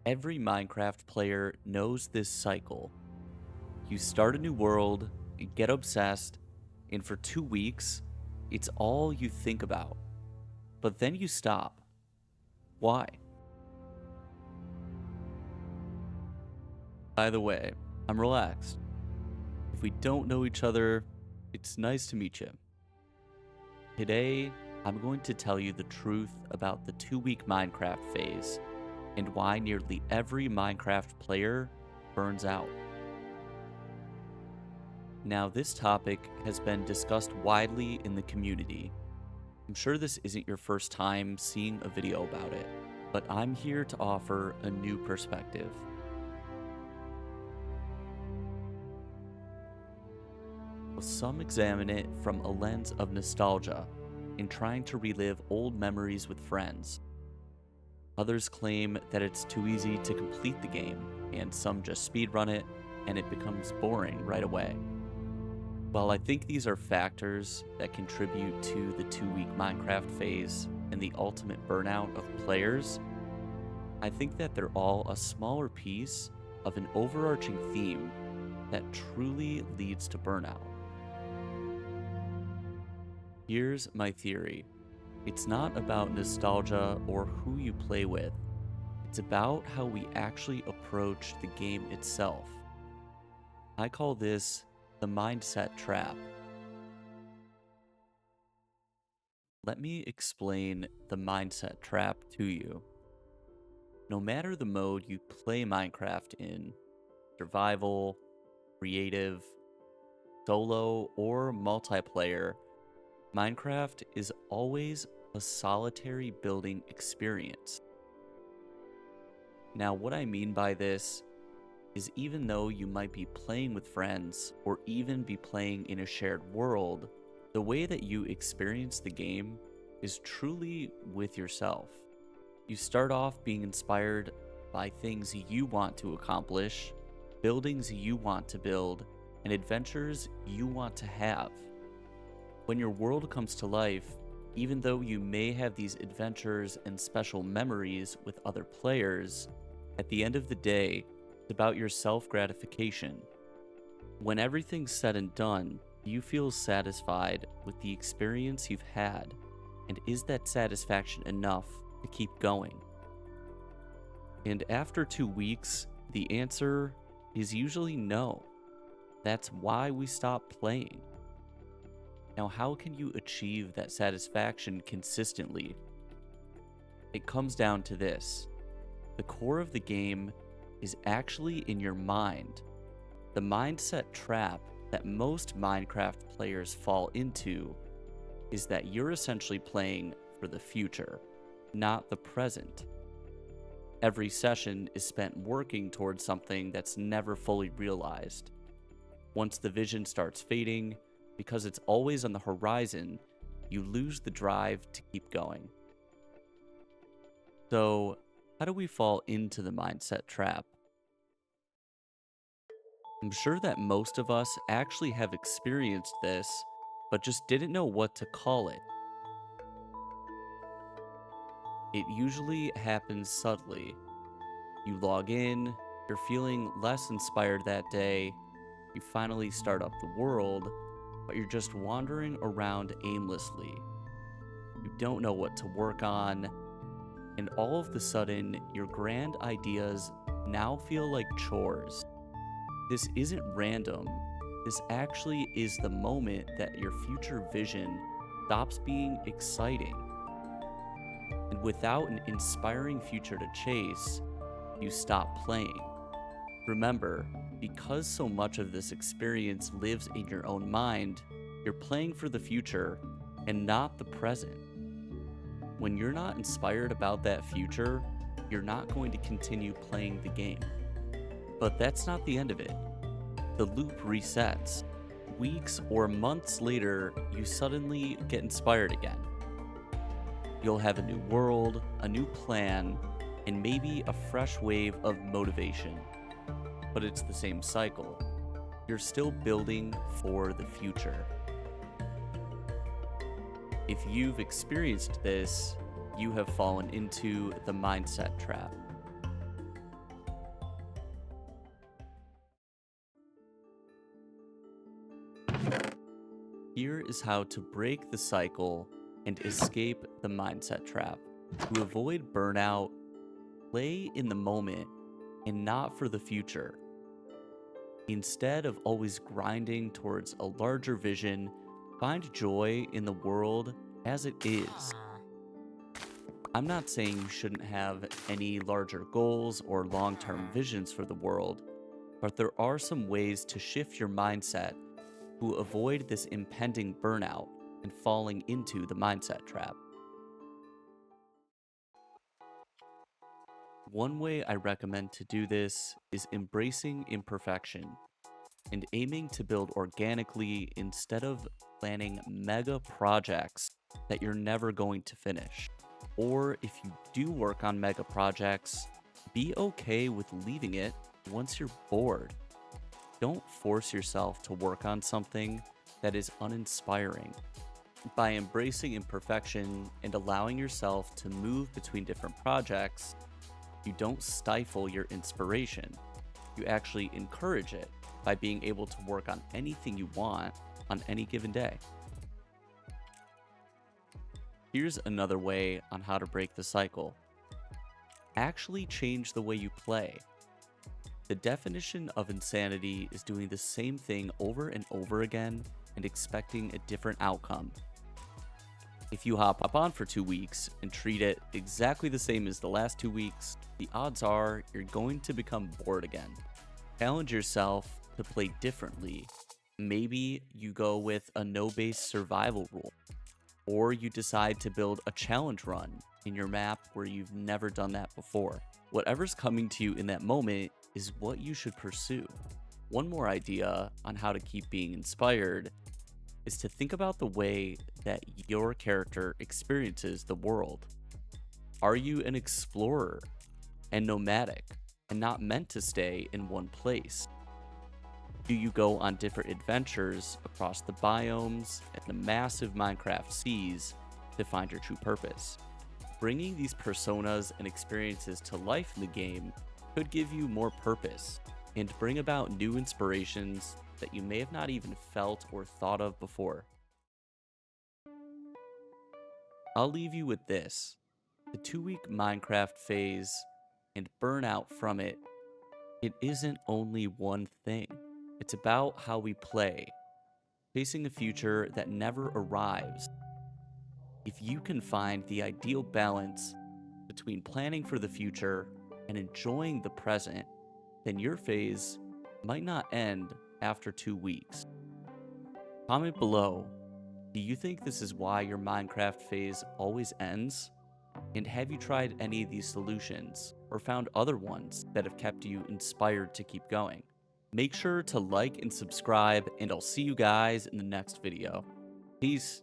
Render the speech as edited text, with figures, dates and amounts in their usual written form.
Every Minecraft player knows this cycle. You start a new world, you get obsessed, and for 2 weeks, it's all you think about. But then you stop. Why? By the way, I'm relaxed. If we don't know each other, it's nice to meet you. Today, I'm going to tell you the truth about the 2 week Minecraft phase and why nearly every Minecraft player burns out. Now, this topic has been discussed widely in the community. I'm sure this isn't your first time seeing a video about it, but I'm here to offer a new perspective. Some examine it from a lens of nostalgia in trying to relive old memories with friends. Others claim that it's too easy to complete the game, and some just speedrun it and it becomes boring right away. While I think these are factors that contribute to the 2 week Minecraft phase and the ultimate burnout of players, I think that they're all a smaller piece of an overarching theme that truly leads to burnout. Here's my theory. It's not about nostalgia or who you play with. It's about how we actually approach the game itself. I call this the mindset trap. Let me explain the mindset trap to you. No matter the mode you play Minecraft in, survival, creative, solo, or multiplayer, Minecraft is always a solitary building experience. Now, what I mean by this is even though you might be playing with friends or even be playing in a shared world, the way that you experience the game is truly with yourself. You start off being inspired by things you want to accomplish, buildings you want to build, and adventures you want to have. When your world comes to life, even though you may have these adventures and special memories with other players, at the end of the day, it's about your self-gratification. When everything's said and done, you feel satisfied with the experience you've had, and is that satisfaction enough to keep going? And after 2 weeks, the answer is usually no. That's why we stop playing. Now, how can you achieve that satisfaction consistently? It comes down to this. The core of the game is actually in your mind. The mindset trap that most Minecraft players fall into is that you're essentially playing for the future, not the present. Every session is spent working towards something that's never fully realized. Once the vision starts fading, because it's always on the horizon, you lose the drive to keep going. So, how do we fall into the mindset trap? I'm sure that most of us actually have experienced this, but just didn't know what to call it. It usually happens subtly. You log in, you're feeling less inspired that day, you finally start up the world, but you're just wandering around aimlessly. You don't know what to work on, and all of the sudden, your grand ideas now feel like chores. This isn't random. This actually is the moment that your future vision stops being exciting. And without an inspiring future to chase, you stop playing. Remember, because so much of this experience lives in your own mind, you're playing for the future and not the present. When you're not inspired about that future, you're not going to continue playing the game. But that's not the end of it. The loop resets. Weeks or months later, you suddenly get inspired again. You'll have a new world, a new plan, and maybe a fresh wave of motivation. But it's the same cycle. You're still building for the future. If you've experienced this, you have fallen into the mindset trap. Here is how to break the cycle and escape the mindset trap. To avoid burnout, play in the moment and not for the future. Instead of always grinding towards a larger vision, find joy in the world as it is. I'm not saying you shouldn't have any larger goals or long term visions for the world, but there are some ways to shift your mindset to avoid this impending burnout and falling into the mindset trap. One way I recommend to do this is embracing imperfection and aiming to build organically instead of planning mega projects that you're never going to finish. Or if you do work on mega projects, be okay with leaving it once you're bored. Don't force yourself to work on something that is uninspiring. By embracing imperfection and allowing yourself to move between different projects, you don't stifle your inspiration. You actually encourage it by being able to work on anything you want on any given day. Here's another way on how to break the cycle. Actually change the way you play. The definition of insanity is doing the same thing over and over again and expecting a different outcome. If you hop up on for 2 weeks and treat it exactly the same as the last 2 weeks, the odds are you're going to become bored again. Challenge yourself to play differently. Maybe you go with a no-base survival rule, or you decide to build a challenge run in your map where you've never done that before. Whatever's coming to you in that moment is what you should pursue. One more idea on how to keep being inspired is to think about the way that your character experiences the world. Are you an explorer and nomadic and not meant to stay in one place? Do you go on different adventures across the biomes and the massive Minecraft seas to find your true purpose? Bringing these personas and experiences to life in the game could give you more purpose and bring about new inspirations that you may have not even felt or thought of before. I'll leave you with this. The 2 week Minecraft phase and burnout from it isn't only one thing. It's about how we play, facing a future that never arrives. If you can find the ideal balance between planning for the future and enjoying the present, then your phase might not end after 2 weeks. Comment below, do you think this is why your Minecraft phase always ends? And have you tried any of these solutions or found other ones that have kept you inspired to keep going? Make sure to like and subscribe, and I'll see you guys in the next video. Peace.